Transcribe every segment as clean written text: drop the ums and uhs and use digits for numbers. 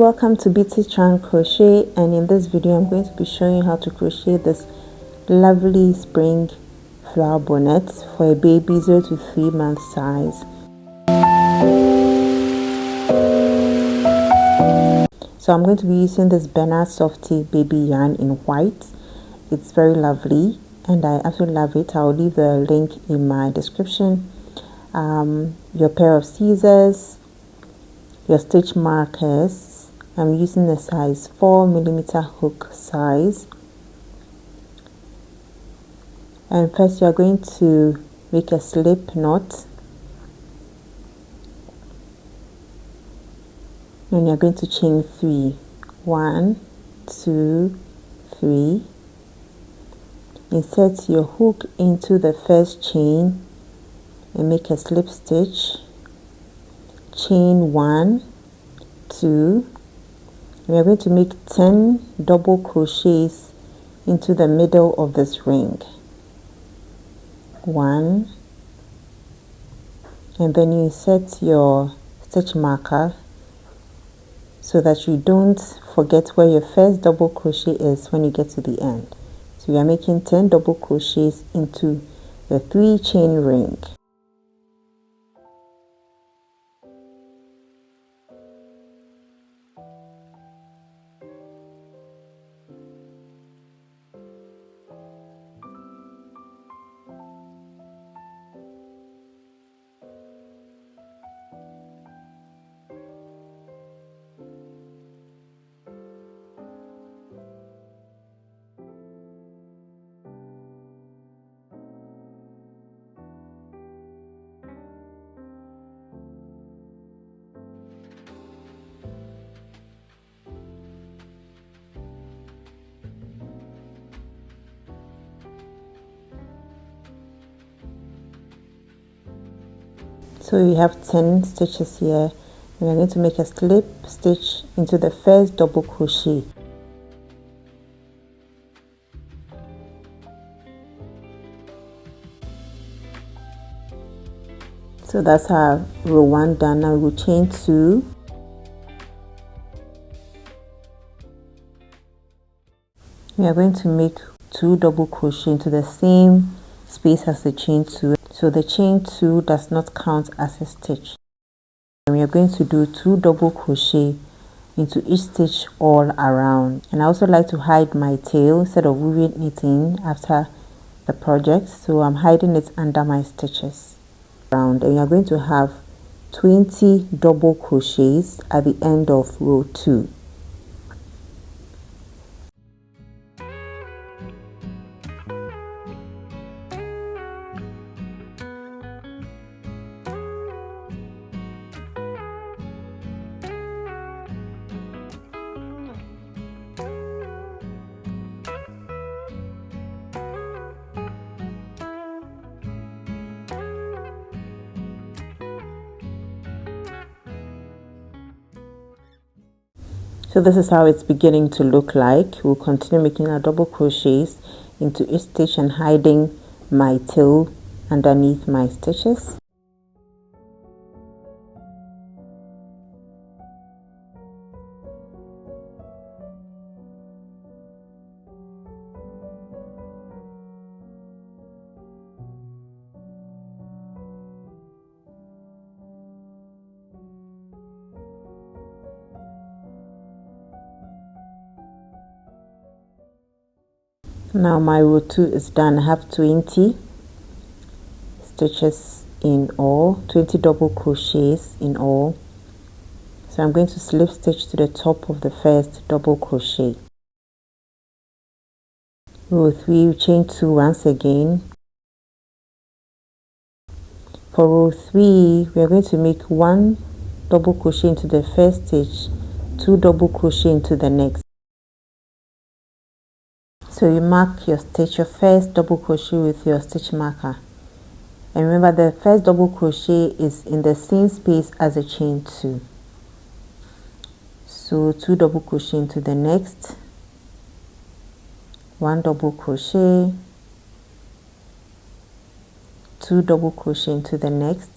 welcome to Beauty Tran Crochet, and in this video I'm going to be showing you how to crochet this lovely spring flower bonnet for a baby 0 to 3 month size. So I'm going to be using this Bonnet Softy baby yarn in white. It's very lovely and I absolutely love it. I'll leave the link in my description. Your pair of scissors, your stitch markers. I'm using the size 4mm hook size, and first you are going to make a slip knot, and you're going to chain 3. 1, 2, 3. Insert your hook into the first chain and make a slip stitch. Chain 1, 2. We are going to make 10 double crochets into the middle of this ring. 1, and then you insert your stitch marker so that you don't forget where your first double crochet is when you get to the end. So we are making 10 double crochets into the 3 chain ring. So we have 10 stitches here. We are going to make a slip stitch into the first double crochet. So that's our row 1 done. Now we'll chain 2. We are going to make 2 double crochet into the same space as the chain 2. So the chain 2 does not count as a stitch. And we are going to do 2 double crochet into each stitch all around. And I also like to hide my tail instead of weaving it in after the project. So I'm hiding it under my stitches. And you are going to have 20 double crochets at the end of row 2. So this is how it's beginning to look like. We'll continue making our double crochets into each stitch and hiding my tail underneath my stitches. Now my row 2 is done. I have 20 stitches in all, 20 double crochets in all. So I'm going to slip stitch to the top of the first double crochet. Row 3, chain 2 once again. For row 3, we are going to make 1 double crochet into the first stitch, 2 double crochet into the next. So you mark your stitch, your first double crochet with your stitch marker. And remember, the first double crochet is in the same space as the chain 2. So 2 double crochet into the next, 1 double crochet, 2 double crochet into the next,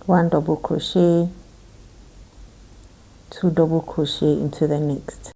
1 double crochet, 2 double crochet into the next.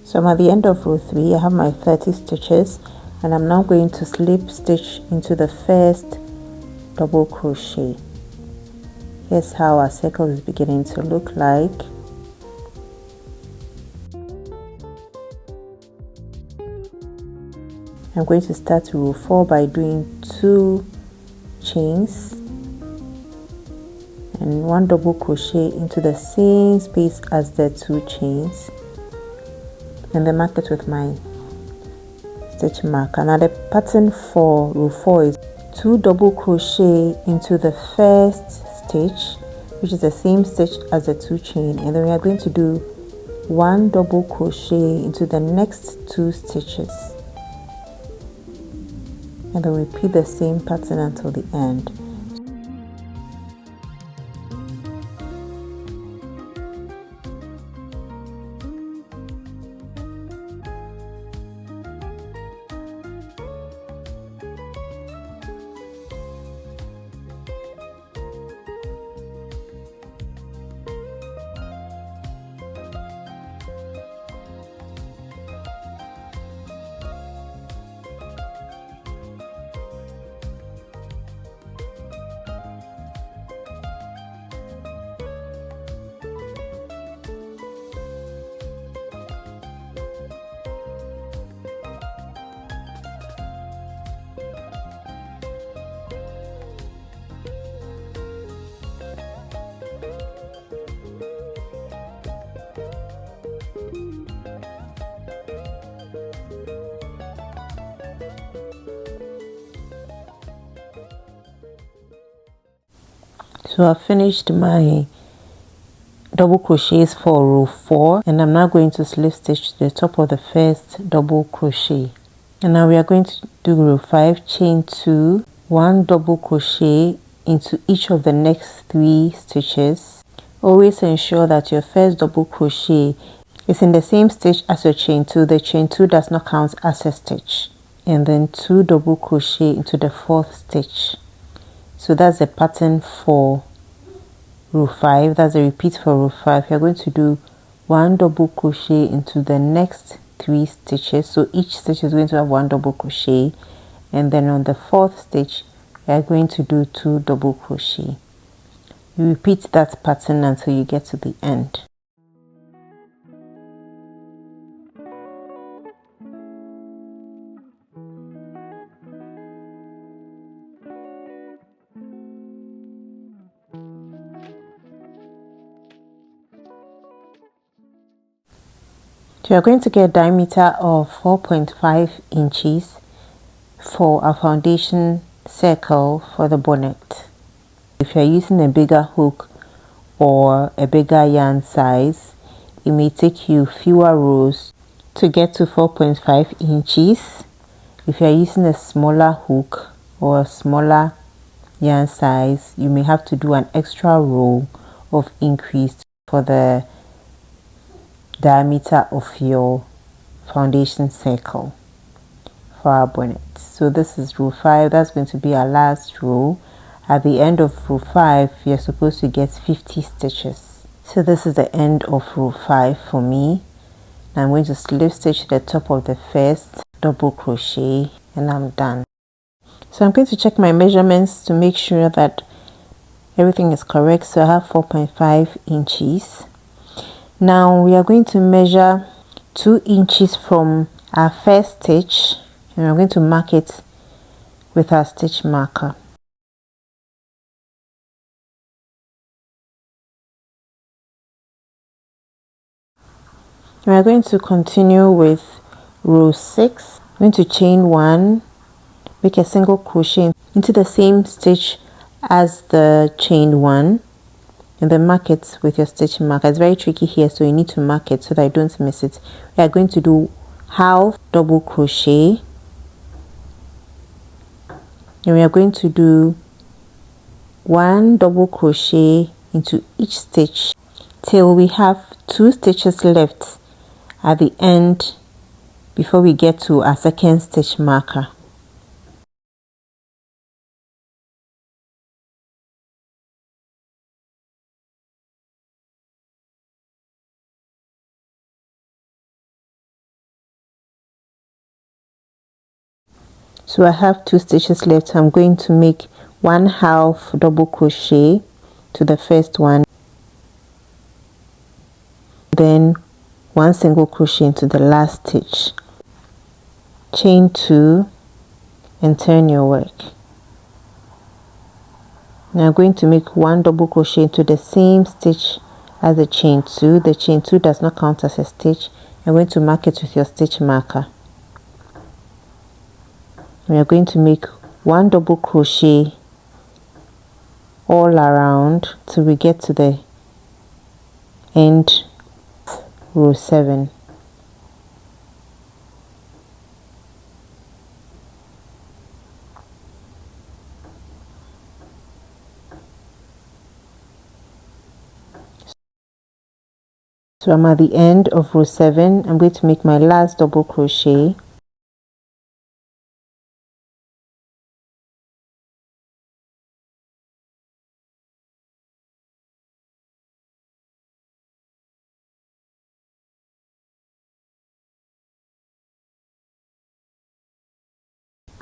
So I'm at the end of row 3. I have my 30 stitches, and I'm now going to slip stitch into the first double crochet. Here's how our circle is beginning to look like. I'm going to start row 4 by doing 2 chains and 1 double crochet into the same space as the 2 chains, and then mark it with my stitch marker. Now the pattern for row 4 is 2 double crochet into the first stitch, which is the same stitch as the 2 chain, and then we are going to do 1 double crochet into the next 2 stitches, and then repeat the same pattern until the end. So I've finished my double crochets for row 4, and I'm now going to slip stitch to the top of the first double crochet. And now we are going to do row 5, chain 2, 1 double crochet into each of the next 3 stitches. Always ensure that your first double crochet is in the same stitch as your chain 2. The chain 2 does not count as a stitch. And then 2 double crochet into the 4th stitch. So that's the pattern for row 5. That's a repeat for row 5. You're going to do 1 double crochet into the next 3 stitches. So each stitch is going to have 1 double crochet, and then on the 4th stitch we are going to do 2 double crochet. You repeat that pattern until you get to the end. So we are going to get a diameter of 4.5 inches for our foundation circle for the bonnet. If you are using a bigger hook or a bigger yarn size, it may take you fewer rows to get to 4.5 inches. If you are using a smaller hook or a smaller yarn size, you may have to do an extra row of increase for the diameter of your foundation circle for our bonnet. So this is row 5. That's going to be our last row. At the end of row 5, you're supposed to get 50 stitches. So this is the end of row 5 for me. Now I'm going to slip stitch to the top of the first double crochet, and I'm done. So I'm going to check my measurements to make sure that everything is correct. So I have 4.5 inches. Now we are going to measure 2 inches from our first stitch, and we're going to mark it with our stitch marker. We are going to continue with row 6. I'm going to chain 1, make a single crochet into the same stitch as the chain 1, and then mark it with your stitch marker. It's very tricky here, so you need to mark it so that I don't miss it. We are going to do half double crochet, and we are going to do 1 double crochet into each stitch till we have 2 stitches left at the end before we get to our second stitch marker. So I have 2 stitches left. I'm going to make 1 half double crochet to the first one, then 1 single crochet into the last stitch, chain 2 and turn your work. Now I'm going to make 1 double crochet into the same stitch as the chain 2. The chain 2 does not count as a stitch. I'm going to mark it with your stitch marker. We are going to make 1 double crochet all around till we get to the end, row 7. So I'm at the end of row 7. I'm going to make my last double crochet.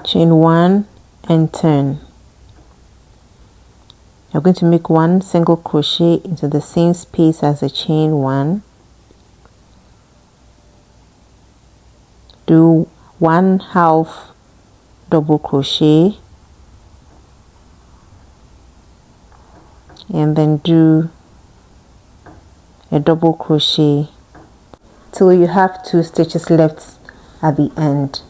Chain 1 and turn. You're going to make 1 single crochet into the same space as the chain 1. Do 1 half double crochet and then do a double crochet till you have 2 stitches left at the end.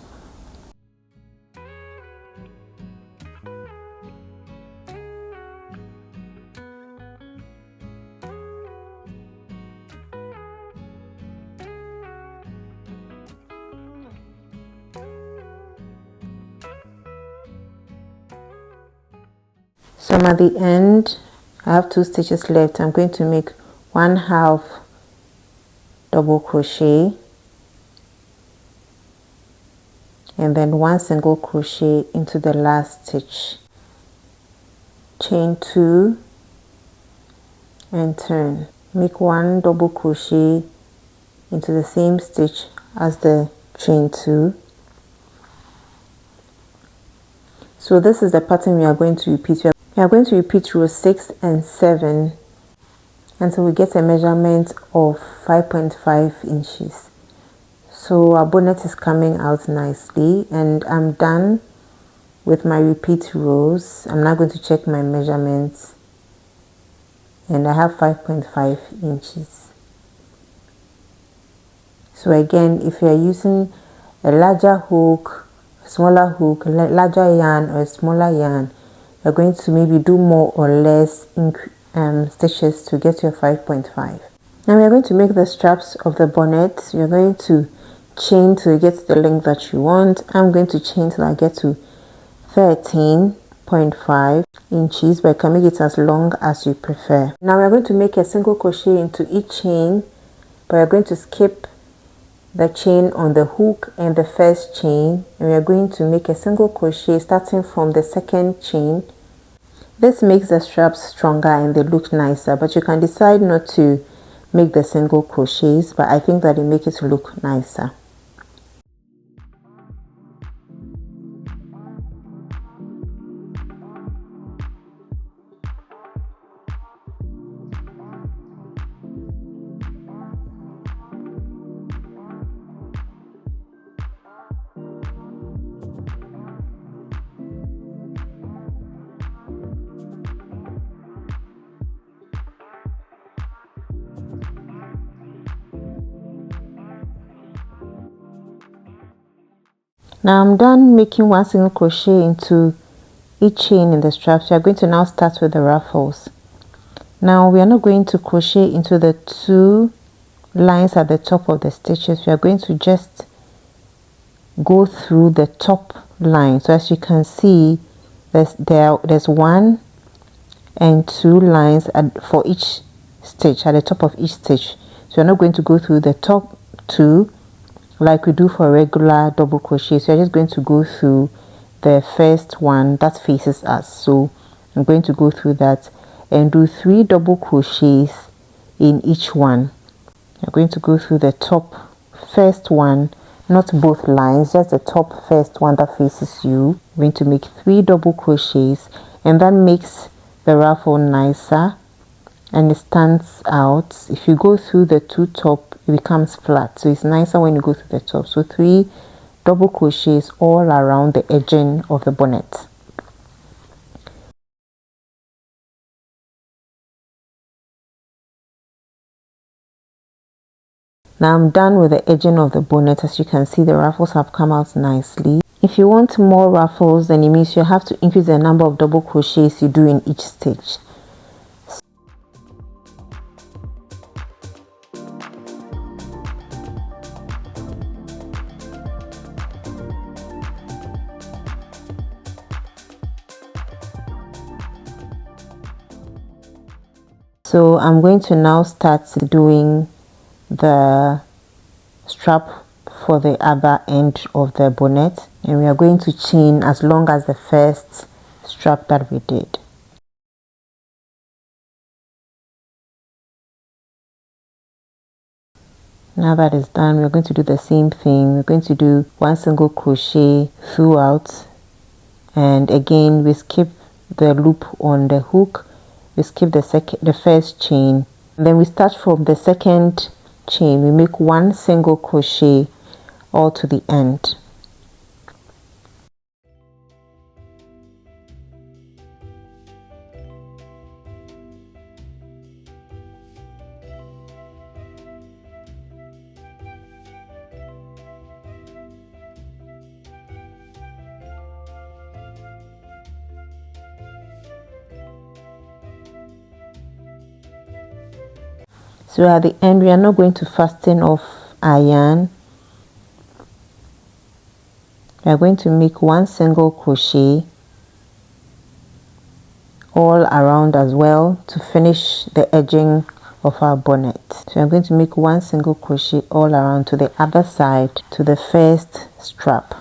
So I'm at the end. I have 2 stitches left. I'm going to make 1 half double crochet and then 1 single crochet into the last stitch, chain 2 and turn. Make 1 double crochet into the same stitch as the chain 2. So this is the pattern we are going to repeat. We are going to repeat row 6 and 7 until we get a measurement of 5.5 inches. So our bonnet is coming out nicely, and I'm done with my repeat rows. I'm now going to check my measurements, and I have 5.5 inches. So again, if you are using a larger hook, smaller hook, larger yarn or a smaller yarn, you're going to maybe do more or less stitches to get your 5.5. Now we are going to make the straps of the bonnet. You're going to chain till you get to the length that you want. I'm going to chain till I get to 13.5 inches, but you can make it as long as you prefer. Now we're going to make a single crochet into each chain, but we're going to skip the chain on the hook and the first chain, and we are going to make a single crochet starting from the second chain. This makes the straps stronger and they look nicer, but you can decide not to make the single crochets, but I think that it makes it look nicer. Now I'm done making one single crochet into each chain in the strap, so we are going to now start with the ruffles. Now we are not going to crochet into the 2 lines at the top of the stitches. We are going to just go through the top line. So as you can see, there's 1 and 2 lines for each stitch, at the top of each stitch. So we're not going to go through the top 2 like we do for regular double crochet. So you're just going to go through the first one that faces us. So I'm going to go through that and do 3 double crochets in each one. You're going to go through the top first one, not both lines, just the top first one that faces you. I'm going to make 3 double crochets, and that makes the ruffle nicer and it stands out. If you go through the 2 top, it becomes flat, so it's nicer when you go through the top. So 3 double crochets all around the edging of the bonnet. Now I'm done with the edging of the bonnet. As you can see, the ruffles have come out nicely. If you want more ruffles, then it means you have to increase the number of double crochets you do in each stitch. So I'm going to now start doing the strap for the other end of the bonnet, and we are going to chain as long as the first strap that we did. Now that is done, we're going to do the same thing. We're going to do 1 single crochet throughout, and again we skip the loop on the hook, we skip the first chain, and then we start from the second chain. We make 1 single crochet all to the end. So at the end, we are not going to fasten off our yarn. We are going to make 1 single crochet all around as well to finish the edging of our bonnet. So I'm going to make 1 single crochet all around to the other side, to the first strap.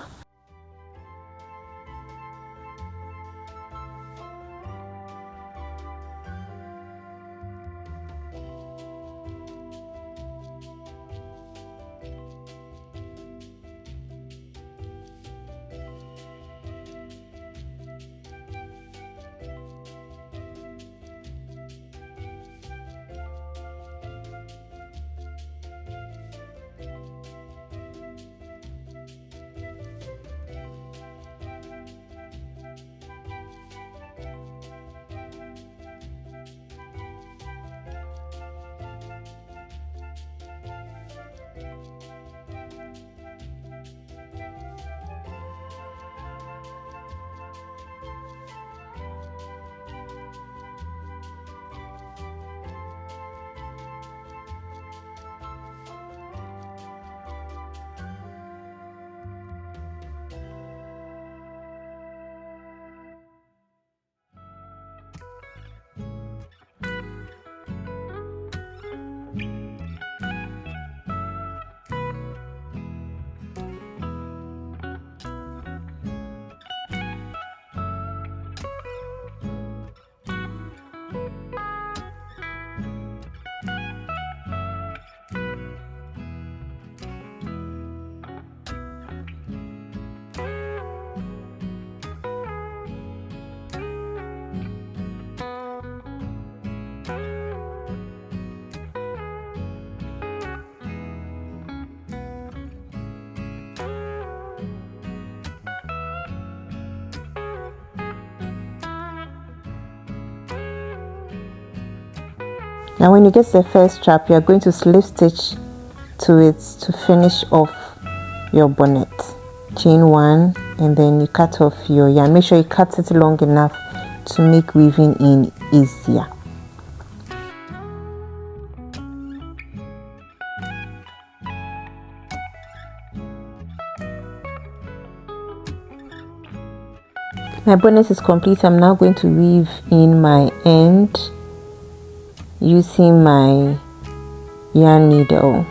Now when you get the first strap, you are going to slip stitch to it to finish off your bonnet. chain 1, and then you cut off your yarn. Make sure you cut it long enough to make weaving in easier. My bonnet is complete. I'm now going to weave in my end using my yarn needle.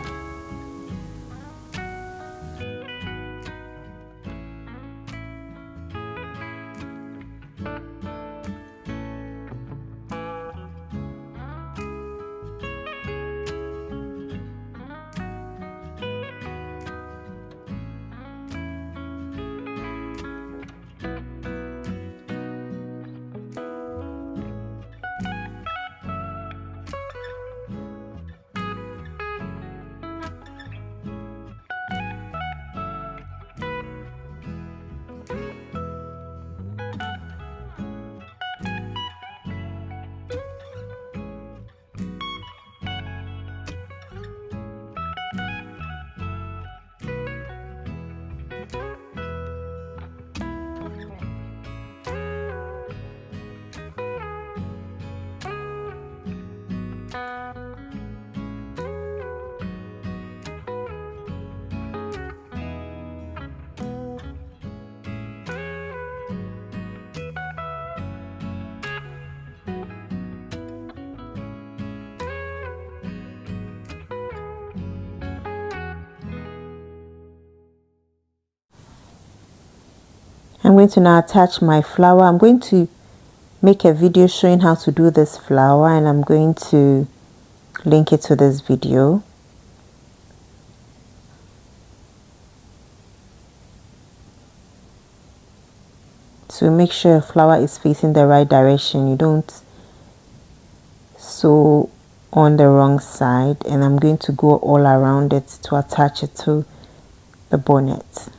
I'm going to now attach my flower. I'm going to make a video showing how to do this flower, and I'm going to link it to this video. So make sure your flower is facing the right direction. You don't sew on the wrong side, and I'm going to go all around it to attach it to the bonnet.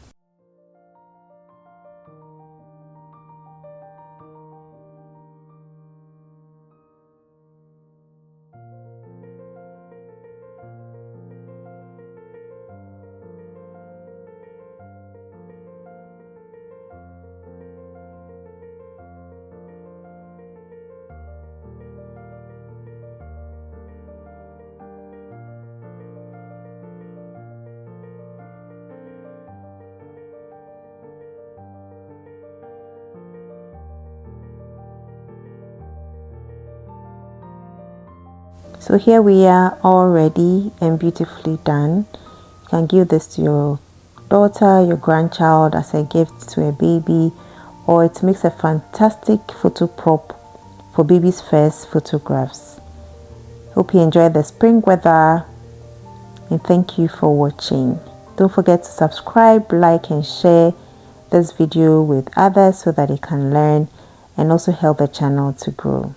So here we are, all ready and beautifully done. You can give this to your daughter, your grandchild as a gift to a baby, or it makes a fantastic photo prop for baby's first photographs. Hope you enjoyed the spring weather, and thank you for watching. Don't forget to subscribe, like and share this video with others so that they can learn and also help the channel to grow.